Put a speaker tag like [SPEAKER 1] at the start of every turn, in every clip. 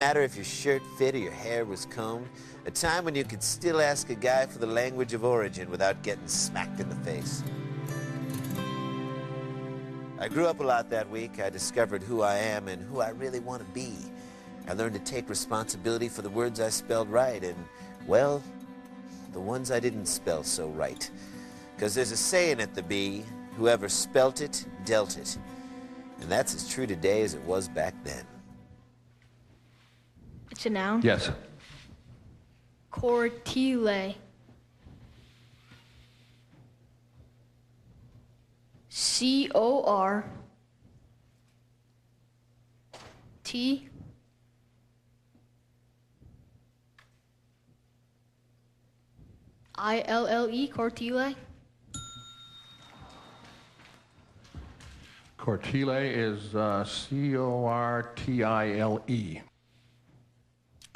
[SPEAKER 1] matter if your shirt fit or your hair was combed, a time when you could still ask a guy for the language of origin without getting smacked in the face. I grew up a lot that week. I discovered who I am and who I really want to be. I learned to take responsibility for the words I spelled right and, well, the ones I didn't spell so right. Because there's a saying at the B, whoever spelt it, dealt it. And that's as true today as it was back then.
[SPEAKER 2] It's a noun?
[SPEAKER 3] Yes.
[SPEAKER 2] Cortile. C-O-R-T-I-L-E. Cortile.
[SPEAKER 3] Cortile is C-O-R-T-I-L-E.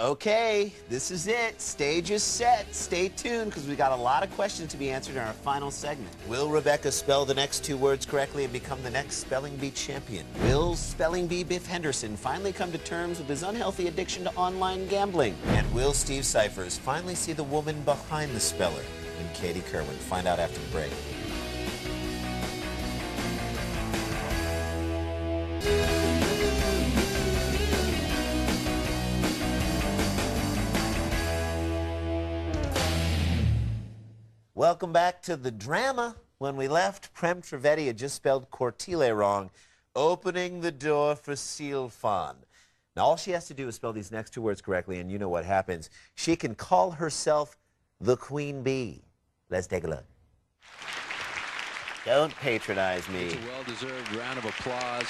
[SPEAKER 1] Okay, this is it. Stage is set. Stay tuned because we got a lot of questions to be answered in our final segment. Will Rebecca spell the next two words correctly and become the next Spelling Bee champion? Will Spelling Bee Biff Henderson finally come to terms with his unhealthy addiction to online gambling? And will Steve Cyphers finally see the woman behind the speller in Katie Kerwin? Find out after the break. Welcome back to the drama. When we left, Prem Trivedi had just spelled Cortile wrong, opening the door for Silfan. Now, all she has to do is spell these next two words correctly, and you know what happens. She can call herself the Queen Bee. Let's take a look. Don't patronize me.
[SPEAKER 4] It's a well-deserved round of applause.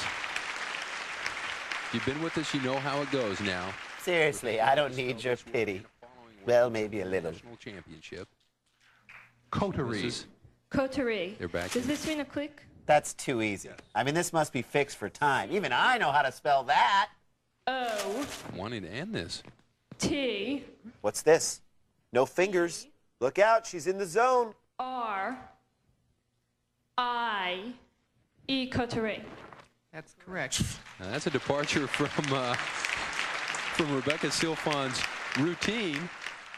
[SPEAKER 4] If you've been with us, you know how it goes now.
[SPEAKER 1] Seriously, I don't need your pity. Well, maybe a little.
[SPEAKER 4] National championship.
[SPEAKER 3] Coterie.
[SPEAKER 2] Coterie.
[SPEAKER 4] They're back.
[SPEAKER 2] Does this mean a click?
[SPEAKER 1] That's too easy. I mean, this must be fixed for time. Even I know how to spell that.
[SPEAKER 4] Wanting to end this.
[SPEAKER 2] O-T.
[SPEAKER 1] What's this? No fingers. Look out, she's in the zone.
[SPEAKER 2] R-I-E. Coterie.
[SPEAKER 5] That's correct.
[SPEAKER 4] Now, that's a departure from Rebecca Silfan's routine.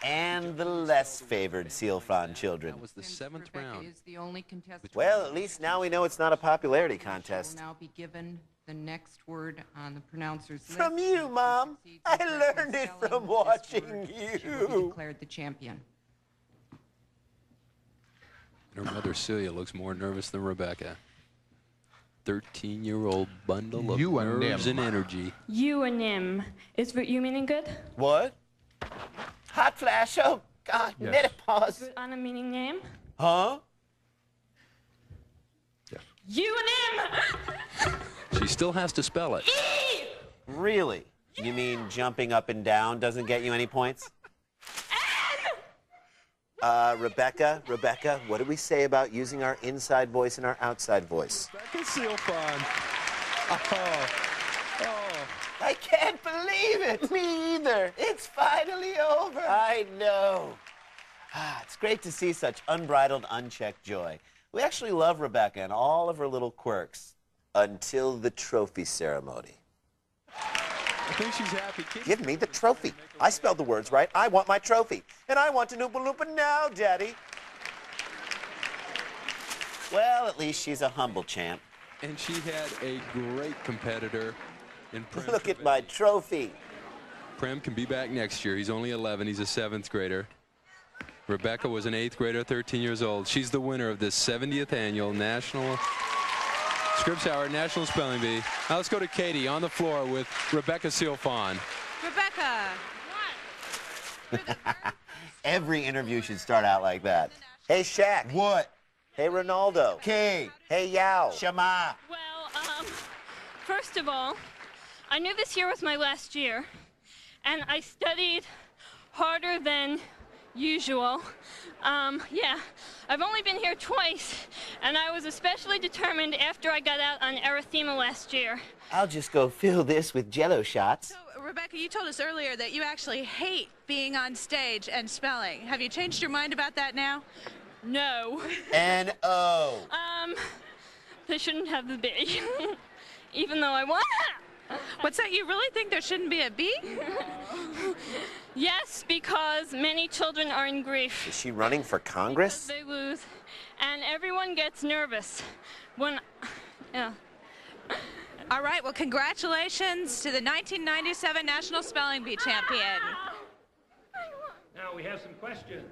[SPEAKER 1] And the less favored Silfan children.
[SPEAKER 4] That was the seventh round.
[SPEAKER 5] Is the only contestant.
[SPEAKER 1] Well, at least now we know it's not a popularity contest.
[SPEAKER 5] Will now be given the next word on the pronouncer's list.
[SPEAKER 1] From you, Mom. I learned it from watching
[SPEAKER 5] She will be
[SPEAKER 1] you.
[SPEAKER 5] declared the champion.
[SPEAKER 4] Her mother, Celia, looks more nervous than Rebecca. 13-year-old bundle of nerves and energy.
[SPEAKER 2] Euonym. Is you meaning good?
[SPEAKER 1] What? Hot flash. Oh, God.
[SPEAKER 3] Yes.
[SPEAKER 1] Menopause.
[SPEAKER 2] Good on a meaning name?
[SPEAKER 1] Huh?
[SPEAKER 3] Yes.
[SPEAKER 2] Euonym!
[SPEAKER 4] She still has to spell it.
[SPEAKER 2] E!
[SPEAKER 1] Really? You mean jumping up and down doesn't get you any points? Rebecca, what do we say about using our inside voice and our outside voice?
[SPEAKER 4] Rebecca Silfan.
[SPEAKER 1] I can't believe it. Me either. It's finally over. I know. It's great to see such unbridled, unchecked joy. We actually love Rebecca and all of her little quirks until the trophy ceremony.
[SPEAKER 4] I think she's happy.
[SPEAKER 1] Give me the trophy. I spelled the words right. I want my trophy. And I want to Oompa Loompa now, Daddy. Well, at least she's a humble champ.
[SPEAKER 4] And she had a great competitor in Prem.
[SPEAKER 1] Look at my trophy.
[SPEAKER 4] Prem can be back next year. He's only 11. He's a 7th grader. Rebecca was an 8th grader, 13 years old. She's the winner of this 70th annual National Scripps Howard National Spelling Bee. Now let's go to Katie on the floor with Rebecca Silfan.
[SPEAKER 6] Rebecca. What?
[SPEAKER 1] Every interview should start out like that. Hey, Shaq. What? Hey, Ronaldo. Kay. Hey, Yao. Shama.
[SPEAKER 2] Well, first of all, I knew this year was my last year, and I studied harder than usual. Yeah, I've only been here twice, and I was especially determined after I got out on erythema last year.
[SPEAKER 1] I'll just go fill this with Jell-O shots.
[SPEAKER 6] So, Rebecca, you told us earlier that you actually hate being on stage and spelling. Have you changed your mind about that now?
[SPEAKER 2] No.
[SPEAKER 1] N-O.
[SPEAKER 2] They shouldn't have the B. Even though I want
[SPEAKER 6] What's that? You really think there shouldn't be a B?
[SPEAKER 2] Yes, because many children are in grief.
[SPEAKER 1] Is she running for Congress?
[SPEAKER 2] They lose, and everyone gets nervous when, yeah.
[SPEAKER 6] All right, well, congratulations to the 1997 National Spelling Bee champion.
[SPEAKER 7] Now we have some questions.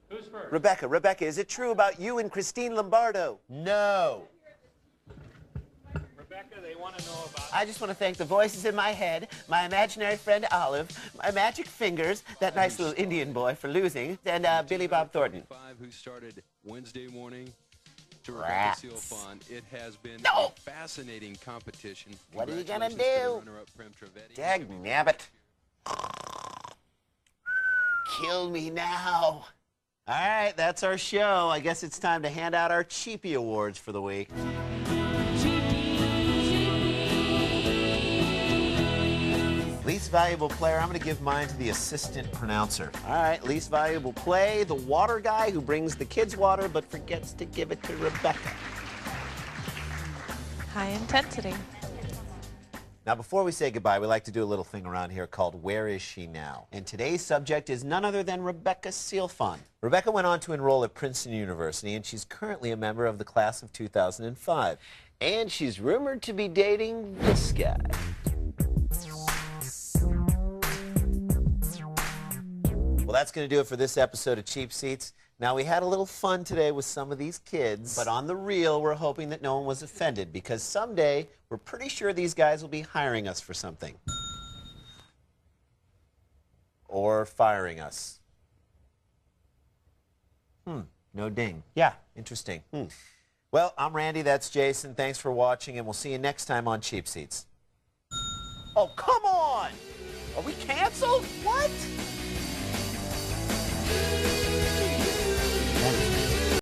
[SPEAKER 7] Who's first?
[SPEAKER 1] Rebecca, is it true about you and Christine Lombardo? No.
[SPEAKER 7] Rebecca, they want to know about...
[SPEAKER 1] I just want to thank the voices in my head, my imaginary friend Olive, my magic fingers, that nice little Indian boy for losing, and Billy Bob Thornton.
[SPEAKER 4] Who started Wednesday morning to
[SPEAKER 1] Rats.
[SPEAKER 4] Rebecca Silfon. It has been
[SPEAKER 1] No.
[SPEAKER 4] a fascinating competition.
[SPEAKER 1] What are you gonna
[SPEAKER 4] Congratulations to
[SPEAKER 1] do?
[SPEAKER 4] the runner-up, Prem Trivedi.
[SPEAKER 1] Dagnabbit. Kill me now. All right, that's our show. I guess it's time to hand out our Cheapy Awards for the week. Least valuable player, I'm going to give mine to the assistant pronouncer. All right, least valuable play, the water guy who brings the kids water but forgets to give it to Rebecca.
[SPEAKER 8] High intensity.
[SPEAKER 1] Now, before we say goodbye, we like to do a little thing around here called Where Is She Now? And today's subject is none other than Rebecca Silfon. Rebecca went on to enroll at Princeton University, and she's currently a member of the class of 2005. And she's rumored to be dating this guy. Well, that's going to do it for this episode of Cheap Seats. Now, we had a little fun today with some of these kids, but on the real, we're hoping that no one was offended, because someday, we're pretty sure these guys will be hiring us for something. Or firing us. No ding. Yeah, interesting. Well, I'm Randy, that's Jason. Thanks for watching, and we'll see you next time on Cheap Seats. Oh, come on! Are we canceled? What?